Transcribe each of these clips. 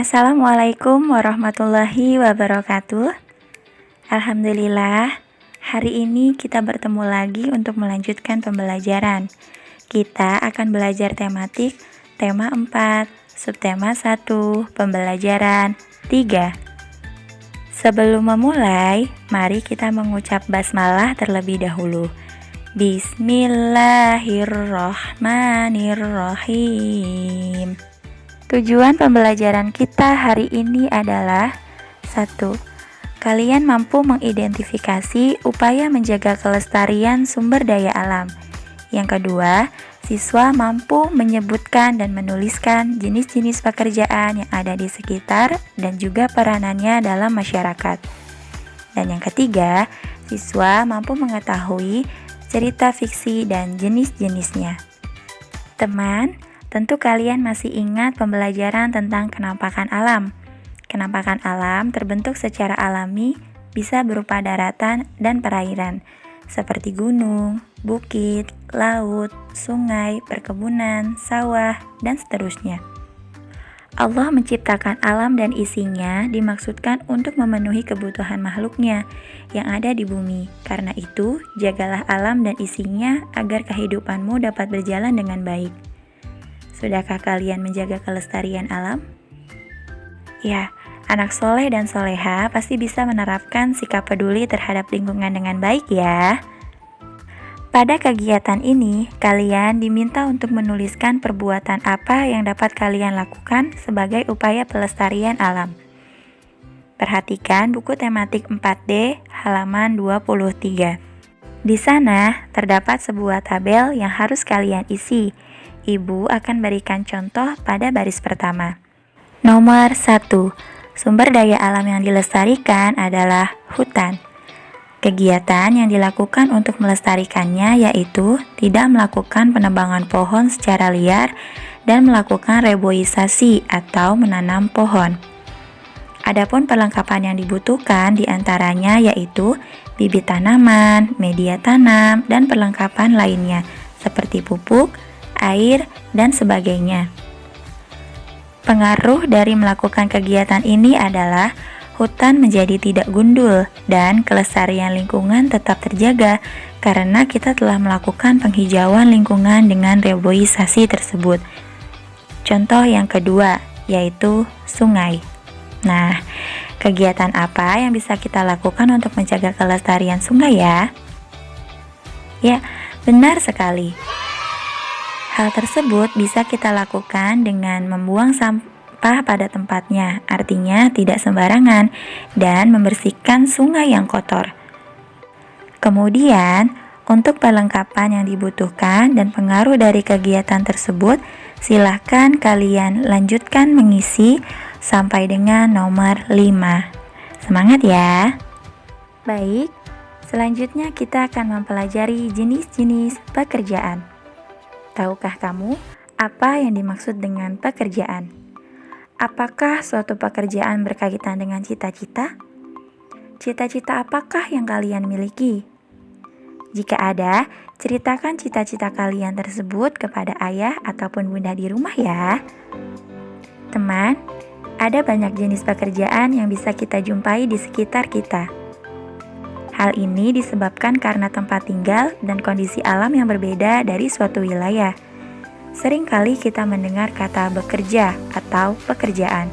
Assalamualaikum warahmatullahi wabarakatuh. Alhamdulillah, hari ini kita bertemu lagi untuk melanjutkan pembelajaran. Kita akan belajar tematik tema 4, subtema 1, pembelajaran 3. Sebelum memulai, mari kita mengucap basmalah terlebih dahulu. Bismillahirrahmanirrahim. Tujuan pembelajaran kita hari ini adalah 1. Kalian mampu mengidentifikasi upaya menjaga kelestarian sumber daya alam. Yang kedua, siswa mampu menyebutkan dan menuliskan jenis-jenis pekerjaan yang ada di sekitar dan juga peranannya dalam masyarakat. Dan yang ketiga, siswa mampu mengetahui cerita fiksi dan jenis-jenisnya. Teman, tentu kalian masih ingat pembelajaran tentang kenampakan alam. Kenampakan alam terbentuk secara alami, bisa berupa daratan dan perairan, seperti gunung, bukit, laut, sungai, perkebunan, sawah, dan seterusnya. Allah menciptakan alam dan isinya dimaksudkan untuk memenuhi kebutuhan makhluknya yang ada di bumi. Karena itu, jagalah alam dan isinya agar kehidupanmu dapat berjalan dengan baik. Sudahkah kalian menjaga kelestarian alam? Ya, anak soleh dan soleha pasti bisa menerapkan sikap peduli terhadap lingkungan dengan baik ya. Pada kegiatan ini, kalian diminta untuk menuliskan perbuatan apa yang dapat kalian lakukan sebagai upaya pelestarian alam. Perhatikan buku tematik 4D halaman 23. Di sana terdapat sebuah tabel yang harus kalian isi. Ibu akan berikan contoh pada baris pertama. Nomor 1. Sumber daya alam yang dilestarikan adalah hutan. Kegiatan yang dilakukan untuk melestarikannya yaitu tidak melakukan penebangan pohon secara liar dan melakukan reboisasi atau menanam pohon. Adapun perlengkapan yang dibutuhkan diantaranya yaitu bibit tanaman, media tanam, dan perlengkapan lainnya seperti pupuk, air, dan sebagainya. Pengaruh dari melakukan kegiatan ini adalah hutan menjadi tidak gundul dan kelestarian lingkungan tetap terjaga karena kita telah melakukan penghijauan lingkungan dengan reboisasi tersebut. Contoh yang kedua yaitu sungai. Nah, kegiatan apa yang bisa kita lakukan untuk menjaga kelestarian sungai ya? Ya, benar sekali. Hal tersebut bisa kita lakukan dengan membuang sampah pada tempatnya, artinya tidak sembarangan, dan membersihkan sungai yang kotor. Kemudian, untuk perlengkapan yang dibutuhkan dan pengaruh dari kegiatan tersebut, silahkan kalian lanjutkan mengisi sampai dengan nomor 5. Semangat ya! Baik, selanjutnya kita akan mempelajari jenis-jenis pekerjaan. Tahukah kamu apa yang dimaksud dengan pekerjaan? Apakah suatu pekerjaan berkaitan dengan cita-cita? Cita-cita apakah yang kalian miliki? Jika ada, ceritakan cita-cita kalian tersebut kepada ayah ataupun bunda di rumah ya. Teman, ada banyak jenis pekerjaan yang bisa kita jumpai di sekitar kita. Hal ini disebabkan karena tempat tinggal dan kondisi alam yang berbeda dari suatu wilayah. Seringkali kita mendengar kata bekerja atau pekerjaan.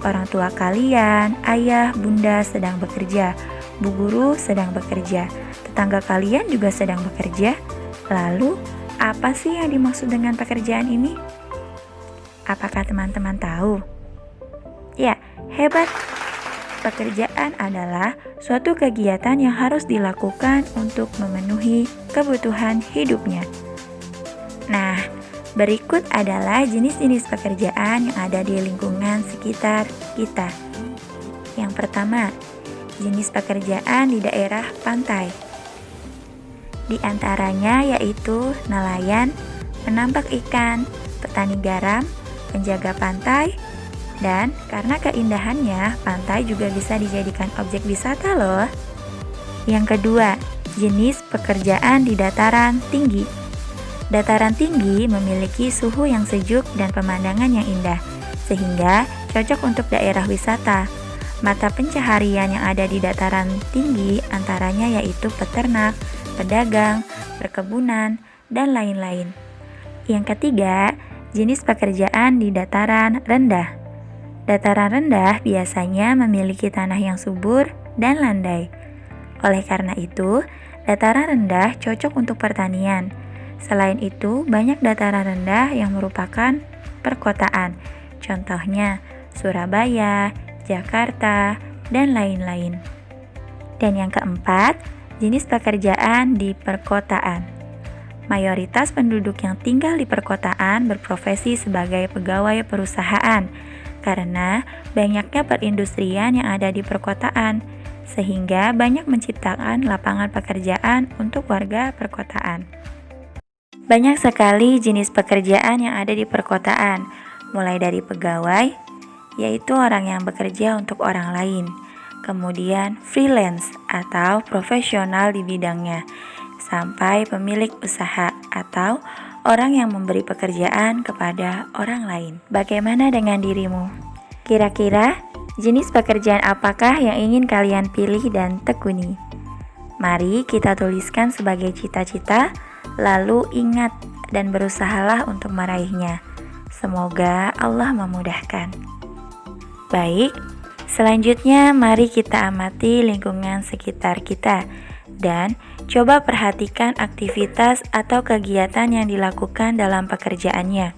Orang tua kalian, ayah, bunda sedang bekerja, bu guru sedang bekerja, tetangga kalian juga sedang bekerja. Lalu, apa sih yang dimaksud dengan pekerjaan ini? Apakah teman-teman tahu? Ya, hebat! Pekerjaan adalah suatu kegiatan yang harus dilakukan untuk memenuhi kebutuhan hidupnya. Nah, berikut adalah jenis-jenis pekerjaan yang ada di lingkungan sekitar kita. Yang pertama, jenis pekerjaan di daerah pantai. Di antaranya yaitu nelayan, penambak ikan, petani garam, penjaga pantai, dan karena keindahannya, pantai juga bisa dijadikan objek wisata loh. Yang kedua, jenis pekerjaan di dataran tinggi. Dataran tinggi memiliki suhu yang sejuk dan pemandangan yang indah, sehingga cocok untuk daerah wisata. Mata pencaharian yang ada di dataran tinggi antaranya yaitu peternak, pedagang, perkebunan, dan lain-lain. Yang ketiga, jenis pekerjaan di dataran rendah. Dataran rendah biasanya memiliki tanah yang subur dan landai. Oleh karena itu, dataran rendah cocok untuk pertanian. Selain itu, banyak dataran rendah yang merupakan perkotaan. Contohnya, Surabaya, Jakarta, dan lain-lain. Dan yang keempat, jenis pekerjaan di perkotaan. Mayoritas penduduk yang tinggal di perkotaan berprofesi sebagai pegawai perusahaan karena banyaknya perindustrian yang ada di perkotaan, sehingga banyak menciptakan lapangan pekerjaan untuk warga perkotaan. Banyak sekali jenis pekerjaan yang ada di perkotaan, mulai dari pegawai, yaitu orang yang bekerja untuk orang lain, kemudian freelance atau profesional di bidangnya, sampai pemilik usaha atau orang yang memberi pekerjaan kepada orang lain. Bagaimana dengan dirimu? Kira-kira jenis pekerjaan apakah yang ingin kalian pilih dan tekuni? Mari kita tuliskan sebagai cita-cita, lalu ingat dan berusahalah untuk meraihnya. Semoga Allah memudahkan. Baik, selanjutnya mari kita amati lingkungan sekitar kita dan coba perhatikan aktivitas atau kegiatan yang dilakukan dalam pekerjaannya.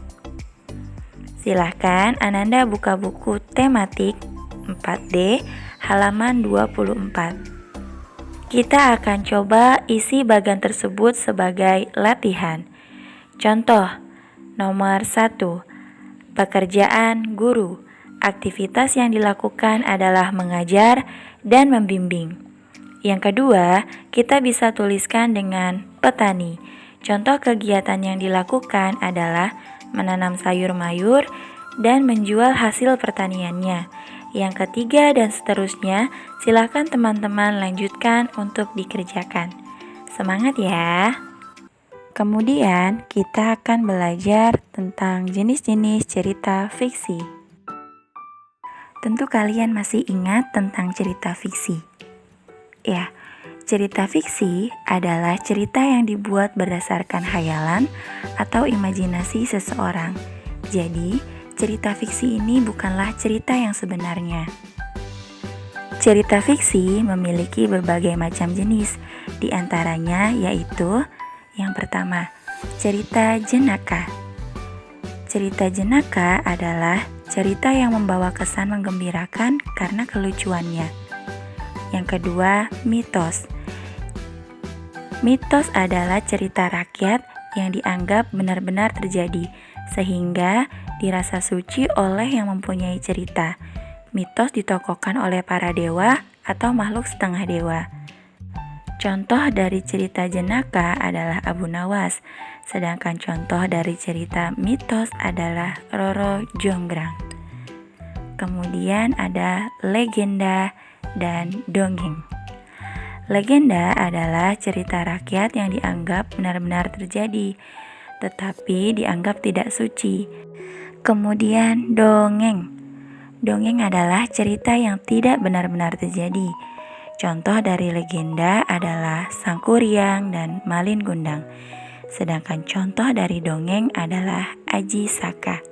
Silahkan Ananda buka buku tematik 4D halaman 24. Kita akan coba isi bagian tersebut sebagai latihan. Contoh, nomor 1, pekerjaan guru. Aktivitas yang dilakukan adalah mengajar dan membimbing. Yang kedua, kita bisa tuliskan dengan petani. Contoh kegiatan yang dilakukan adalah menanam sayur mayur dan menjual hasil pertaniannya. Yang ketiga dan seterusnya, silakan teman-teman lanjutkan untuk dikerjakan. Semangat ya! Kemudian, kita akan belajar tentang jenis-jenis cerita fiksi. Tentu kalian masih ingat tentang cerita fiksi. Ya, cerita fiksi adalah cerita yang dibuat berdasarkan khayalan atau imajinasi seseorang. Jadi, cerita fiksi ini bukanlah cerita yang sebenarnya. Cerita fiksi memiliki berbagai macam jenis, di antaranya yaitu yang pertama, cerita jenaka. Cerita jenaka adalah cerita yang membawa kesan menggembirakan karena kelucuannya. Yang kedua, mitos. Mitos adalah cerita rakyat yang dianggap benar-benar terjadi, sehingga dirasa suci oleh yang mempunyai cerita. Mitos ditokohkan oleh para dewa atau makhluk setengah dewa. Contoh dari cerita jenaka adalah Abu Nawas, sedangkan contoh dari cerita mitos adalah Roro Jonggrang. Kemudian ada legenda dan dongeng. Legenda adalah cerita rakyat yang dianggap benar-benar terjadi, tetapi dianggap tidak suci. Kemudian dongeng. Dongeng adalah cerita yang tidak benar-benar terjadi. Contoh dari legenda adalah Sangkuriang dan Malin Gundang. Sedangkan contoh dari dongeng adalah Aji Saka.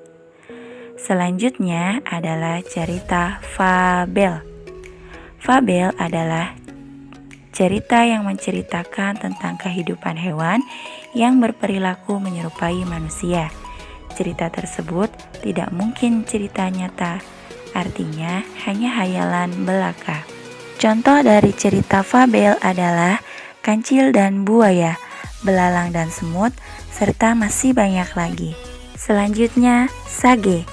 Selanjutnya adalah cerita fabel. Fabel adalah cerita yang menceritakan tentang kehidupan hewan yang berperilaku menyerupai manusia. Cerita tersebut tidak mungkin cerita nyata, artinya hanya hayalan belaka. Contoh dari cerita fabel adalah Kancil dan Buaya, Belalang dan Semut, serta masih banyak lagi. Selanjutnya, sage.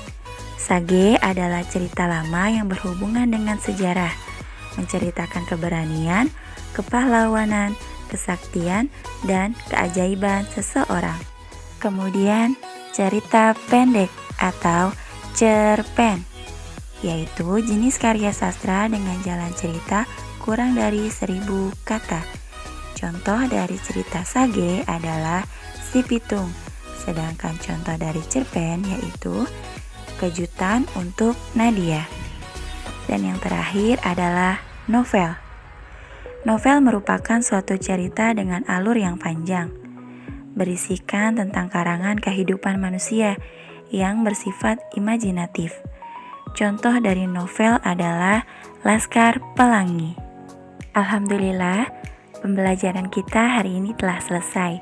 Sage adalah cerita lama yang berhubungan dengan sejarah, menceritakan keberanian, kepahlawanan, kesaktian, dan keajaiban seseorang. Kemudian, cerita pendek atau cerpen, yaitu jenis karya sastra dengan jalan cerita kurang dari 1000 kata. Contoh dari cerita sage adalah Si Pitung, sedangkan contoh dari cerpen yaitu kejutan untuk Nadia. Dan yang terakhir adalah novel. Novel merupakan suatu cerita dengan alur yang panjang, berisikan tentang karangan kehidupan manusia yang bersifat imajinatif. Contoh dari novel adalah Laskar Pelangi. Alhamdulillah, pembelajaran kita hari ini telah selesai.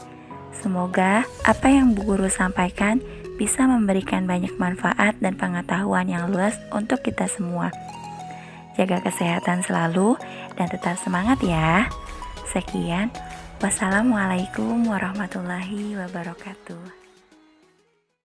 Semoga apa yang Bu Guru sampaikan bisa memberikan banyak manfaat dan pengetahuan yang luas untuk kita semua. Jaga kesehatan selalu dan tetap semangat ya. Sekian, wassalamualaikum warahmatullahi wabarakatuh.